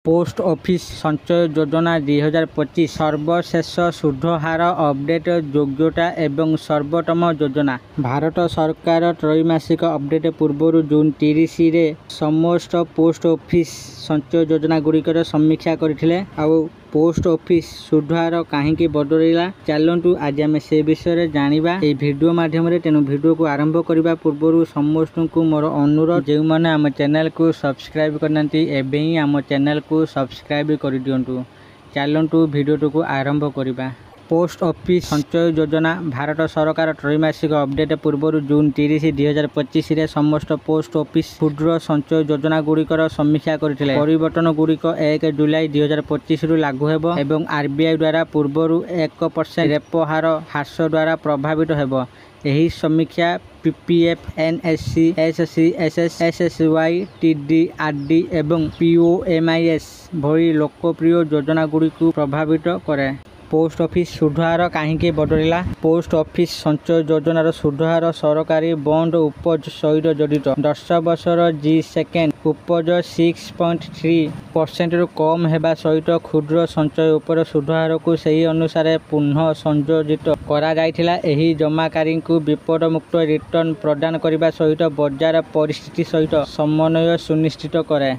Post office संचय योजना 2025 सर्वशेष सुध हार अपडेट योग्यता एवं सर्वोत्तम योजना। भारत सरकार त्रैमासिक अपडेट पूर्व जून 30 रे समस्त पोस्ट ऑफिस संचय योजना गुड़िकर समीक्षा करथिले। आउ पोस्ट ऑफिस सुध हार कहीं बदलैला चलतु आज आम से विषय जानिबा ए वीडियो माध्यम रे। तेणु वीडियो को आरंभ करने पूर्व समस्त को मोर अनुरोध, जो मैंने आम चैनल को सब्सक्राइब करना एवं ही आम चैनल को सब्सक्राइब कर दिंटू। चलतु वीडियो को आरंभ करवा। पोस्ट ऑफिस संचय योजना भारत सरकार त्रैमासिक अपडेट पूर्व जून 30 2025 रे समस्त पोस्ट ऑफिस क्षुद्र संचय योजना गुड़िकर समीक्षा करथिले। परिवर्तन गुड़िक 1 जुलाई 2025 रु लागू हेबो एवं आरबीआई द्वारा पूर्व 1% रेपो हार ह्रास द्वारा प्रभावित हेबो। एही समीक्षा PPF, NSC, SC, SS, SSY, TD, RD एवं पीओएमआईएस भली लोकप्रिय योजना गुड़िक प्रभावित करे। पोस्ट ऑफिस सुध हार कहीं बदलैला। पोस्ट ऑफिस संचय योजनार सुध हार सरकारी बॉन्ड उपज सहित जड़ित 10 वर्षर जी सेकेंड उपज 6.3% रु कम हेबा सहित क्षुद्र संचय उपर सुध हार को सही अनुसार पुनः संयोजित करा जायथिला। एही जमाकारी को विपद मुक्त रिटर्न प्रदान करने सहित बजार परिस्थिति सहित समन्वय सुनिश्चित करे।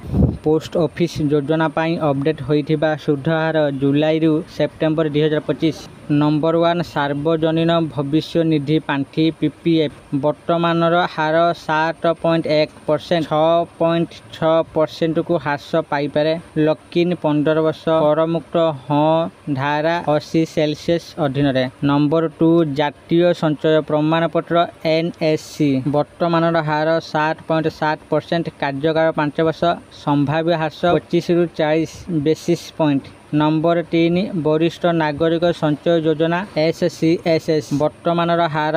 पोस्ट ऑफिस योजना पाई अपडेट होइथिबा सुध हार जुलाई रु सेप्टेम्बर 2025। नंबर 1 सार्वजनीन भविष्य निधि पांठि पीपीएफ वर्तमान हार 7.1% 6.6% को ह्रास पाइपे। लॉकिन 15 वर्ष करमुक्त हाँ धारा 80 सेल्सियस अधीन। नंबर 2 जातीय संचय प्रमाण पत्र एनएससी वर्तमान हार 7.7% कार्यकाल 5 वर्ष संभाव्य ह्रास 25 रु 40 बेसिस पॉइंट। नंबर 3 वरिष्ठ नागरिक संचय योजना एससीएसएस वर्तमान हार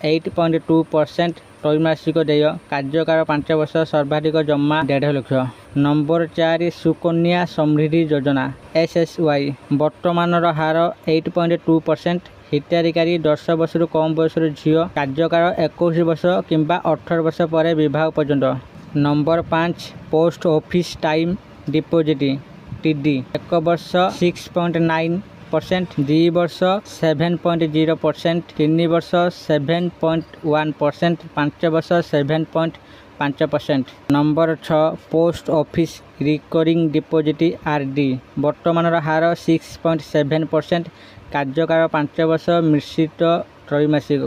8.2% त्रैमासिक देय कार्यकाल 5 वर्ष सर्वाधिक जमा 1.5 लाख। नंबर 4 सुकन्या समृद्धि योजना एसएसवाई वर्तमान हार 8.2% हिताधिकारी 10 वर्ष कम बयस झील कार्यकाल 21 वर्ष किंबा 18 वर्ष पर विवाह पर्यंत। Number 5 post office time deposit TD 1 वर्ष 6.9%, 2 वर्ष 7.0%, 3 वर्ष 7.1%, 5 वर्ष 7.5%। Number 6 post office recurring deposit RD वर्तमान हार 6.7% कार्यकाल 5 वर्ष मिश्रित त्रैमासिक।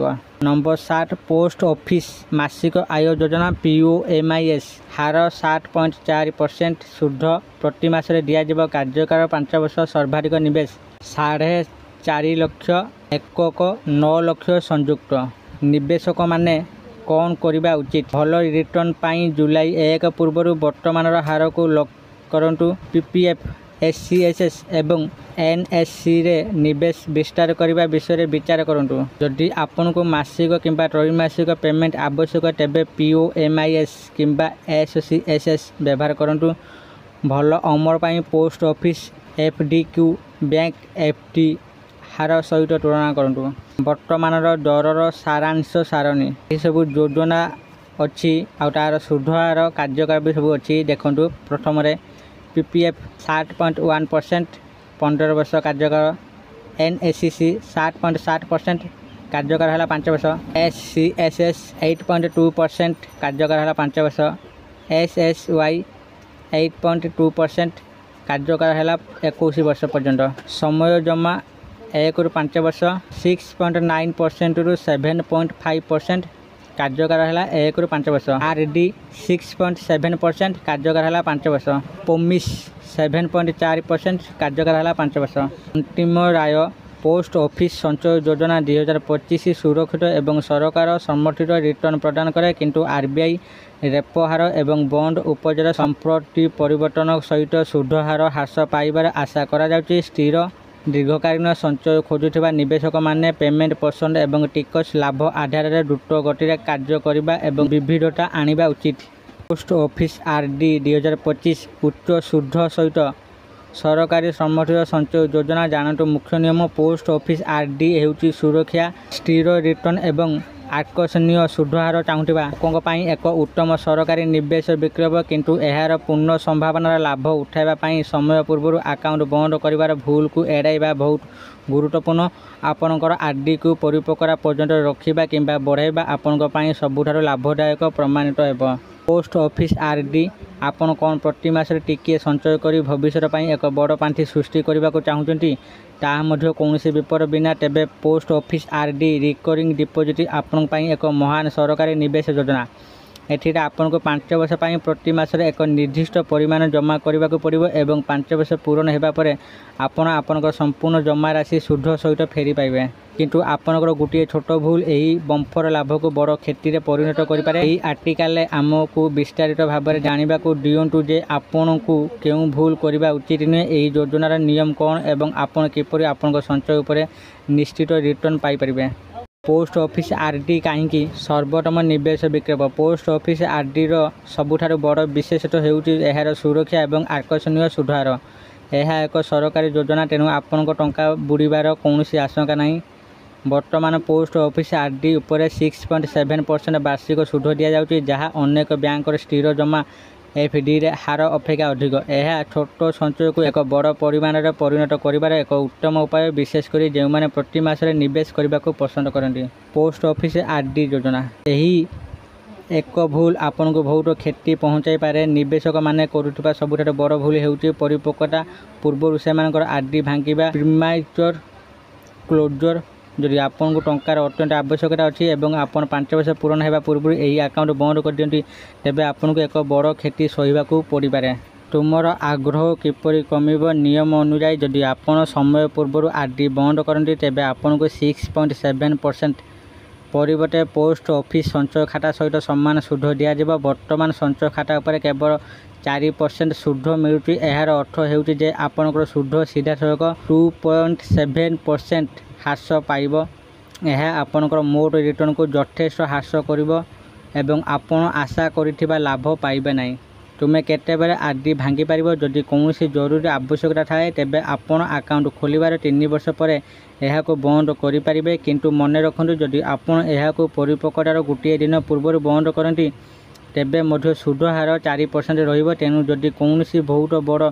नंबर 7 पोस्ट ऑफिस मासिक आय योजना पीओएमआईएस हार 7.4% शुद्ध प्रति मास दिज्व कार्यकाल 5 वर्ष सर्वाधिक निवेश 4.5 लाख एकक 9 लाख संयुक्त। निवेशक माने कौन करवा उचित? भल रिटर्न पाई जुलाई 1 पूर्व वर्तमान हार को लॉक करंतु। पीपीएफ, एससीएसएस एवं एनएससी रे निवेश विस्तार करने विषय विचार करंतु। जदि आपन को मासिक किंबा त्रैमासिक पेमेंट आवश्यक तेबे पीओएमआईएस किंबा एससीएसएस व्यवहार करंतु। भल अमर पाई पोस्ट ऑफिस एफडीक्यू बैंक एफडी हार सहित तुलना करंतु। वर्तमान दरर सारांश सारणी ये सब योजना अच्छी आ तार सुध हार कार्यकाल भी सब अच्छी देखंतु। प्रथम पीपीएफ 7.1% 15 वर्ष कार्यकाल, एनएससी 7.7% कार्यकाल है 5 वर्ष, एससीएसएस 8.2% कार्यकाल है 5 वर्ष, एसएसवाई 8.2% कार्यकाल है 21 वर्ष पर्यंत। समय जमा 1 रु 5 वर्ष, 6.9% रु 7.5% कार्यकाल है 1 रु 5 वर्ष, आरडी 6.7% कार्यकाल है 5 वर्ष, पोमिस 7.4% कार्यकाल है 5 वर्ष। अंतिम राय पोस्ट ऑफिस संचय योजना 2025 सुरक्षित एवं सरकार समर्थित रिटर्न प्रदान करे, किंतु आरबीआई रेपो हार एवं बॉन्ड उपजर संप्रति परिवर्तन सहित सुध हार ह्रास पाइबार आशा करा जाउछि। स्थिर दीर्घकालीन संचय खोजुथिबा निवेशक माने पेमेंट पसंद एवं टिकस लाभ आधार द्रुत गति कार्य करने एवं विविधता आनिबा उचित। पोस्ट ऑफिस आरडी 2025 उच्च सुध सहित सरकारी समर्थित संचय योजना जानतु। मुख्य नियम पोस्ट ऑफिस आरडी हेउची सुरक्षा, स्थिर रिटर्न एवं आकर्षणीय सुधहार चाहूथिबा लोकंक पई एक उत्तम सरकारी निवेश विकल्प किंतु एहार पूर्ण संभावनार लाभ उठाइबा पई समय पूर्व अकाउंट बंद करिवार भूल को एड़ाइबा बहुत गुरुत्वपूर्ण। आपणकर आरडी को परिपक्वता पर्यंत रखिबा किंबा बढ़ाइबा आपणक पई सबुठारु लाभदायक प्रमाणित हेबो। पोस्ट ऑफिस आरडी आपण कौन प्रति मास टिके संचय करी भविष्य पई एक बड़ पांठी सृष्टि करने को चाहूँगी ताहा मध्य कौनसी विपद बिना तेबे post office RD recurring deposit आपण पई एक महान सरकारी निवेश योजना। एथिरा आपन को 5 वर्ष पई प्रति मास एक निर्दिष्ट परिमाण जमा करने को पड़िबो एवं 5 वर्ष पूर्ण हेबा परे आपण आपन संपूर्ण जमा राशि सुध सहित फेरी पाइबे। किंतु आपनकर गोटे छोट भूल यही बंपर लाभ को बड़ क्षति में परिणत करें। यही आर्टिकल आमको विस्तारित भाव में जानवा दिंतु जे आपण को क्यों भूल करने उचित नुहे, यही योजनार नियम कौन एवं आपण किपरि आपण संचय उपर निश्चित return Piper. Post office RD कहीं सर्वोत्तम निवेश विकल्प। पोस्ट ऑफिस आरडी सबुठारु बड़ विशेषत्व हेउची एहार सुरक्षा एवं आकर्षणीय सुधार। यह एक सरकारी योजना तेणु आपण टंका बुड़ीबार कौनसी आशंका नहीं। वर्तमान पोस्ट ऑफिस आरडी उपर 6.7% वार्षिक सुध दि जाउची जहाँ अनेक बैंक स्थिर जमा एफडी हार अपेक्षा अधिक। यह छोट संचय को एक बड़ परिमाण में परिणत कर एक उत्तम उपाय, विशेषकर जो मैंने प्रति मास निवेश करने को पसंद करती। पोस्ट ऑफिस आरडी योजना यही एक भूल आपन को बहुत क्षति पहुँचाई पारे। निवेशक माने करुवा सबुठ बड़ भूल होउची परिपक्वता पूर्व से आरडी भांगा प्रीमाच्योर क्लोजर। जदि आपन को टंकार अत्यंत आवश्यकता अच्छी एवं आपन 5 वर्ष पूर्ण होगा पूर्व यही अकाउंट बंद कर दियंती तेबे आपन को एक बड़ क्षति सहिबा को पड़ी पारे। तुमर आग्रह किपरि कमिबो नियम अनुसार जदि आपन समय पूर्व आरडी बंद करती तेबे आपन को 6.7% परिवर्ते पोस्ट ऑफिस संचय खाता सहित समान सुध दिया। वर्तमान संचय खाता उपर केवल 4% सुध मिलुची। यार अर्थ हेउची जे आपनकर सुध सीधा सड़क 2.7% ह्रास पाइब। यह आपनकर मोट रिटर्न को यथेष्ट ह्रास करिवो एवं आपण आशा करिथिबा लाभ पाइबे नहीं। तुमे केते बेले आरडी भांगी पारिबो जदि कौनसी जरूरी आवश्यकता थाए तेबे आपण अकाउंट खोलिबार 3 वर्ष परे यह को बंद करि पारिबे। किंतु मने रखंतु जदि आपण यह को परिपक्वतार गोटे दिन पूर्व बंद करंती तेबे मध्य सुध हार 4% रहिबो। तेणु जदि कौनसी बहुत बड़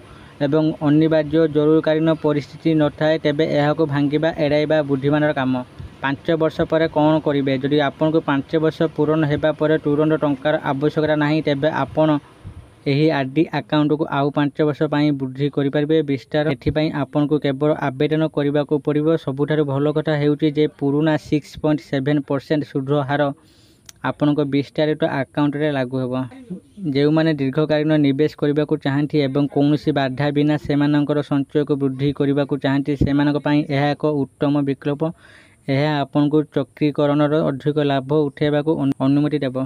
एवं अनिवार्य जरूरकालीन परिस्थिति न थाए तेबे यह को भांगिबा एड़ाइबा बुद्धिमानर काम। 5 वर्ष पर कौन करेंगे जदि आपन को 5 वर्ष पूर्ण होगा पर तुरंत टंकार आवश्यकता नहीं तेबे आपण यही आरडी अकाउंट को आउ 5 वर्ष पर वृद्धि करें विस्तार। एथिपाई आपन को केवल आवेदन करने को पड़ो। सबुठारु भल कथा हेउची जे पुराना 6.7% सुध हार आपण को विस्तारित अकाउंट रे लागू हेबो। जो मैंने दीर्घकालीन निवेश करने को चाहती एवं कौनसी बाधा बिना सेमानंकर संचय को वृद्धि करने को चाहती सेमानक पई यह एक उत्तम विकल्प। यह आपन को चक्रीकरणर अधिक लाभ उठाइबा को अनुमति देव।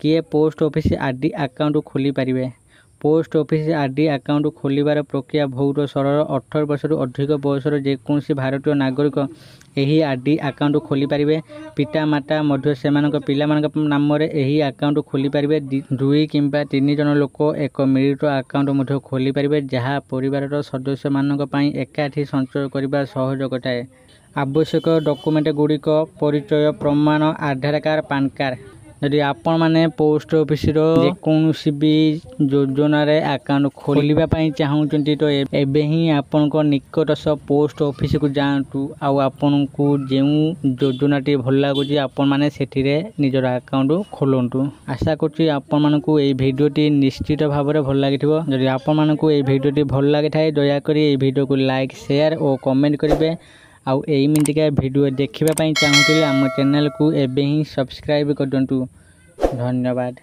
किए पोस्ट ऑफिस आरडी अकाउंट खोली पारिबे। पोस्ट ऑफिस आरडी अकाउंट खोलिबार प्रक्रिया बहुत सरल। 18 वर्ष अधिक बयसर जेकोसी भारतीय नागरिक यही आरडी अकाउंट खोली पारिबे। पिता माता मध्य सेमानक पिलामानक नाम रे यही अकाउंट खोली पारिबे। 2 किंबा 3 जन लोक एक मिलित अकाउंट मध्य खोली पारिबे जहाँ परिवार सदस्य मानक पई एकाठी संचय करबा सहज घटाए। आवश्यक डॉक्यूमेंट गुड़िक परिचय प्रमाण आधार कार्ड पैन कार्ड। यदि आपण मैंने पोस्ट ऑफिस जेकोसी भी योजना रे अकाउंट खोलिबा चाहूँगी तो एबे ही आपण को निकटस्थ पोस्ट ऑफिस को जातु आउ आपण को जो योजनाटी भल लगुच आपण मैंने से निजर अकाउंट खोलतु। आशा करुँच आपण मानकु ए भिडियोटी निश्चित भाव में भल लगी। जदि आपण मानकु ए भिडियोटी भल लगी थाए दयाकोरी ए भिडियो को लाइक शेयर और कमेंट करेंगे। आउ एई मिंटिका वीडियो देखिबा पई चाहूतिले आम चैनल को एबे ही सब्सक्राइब कर दंतु। धन्यवाद।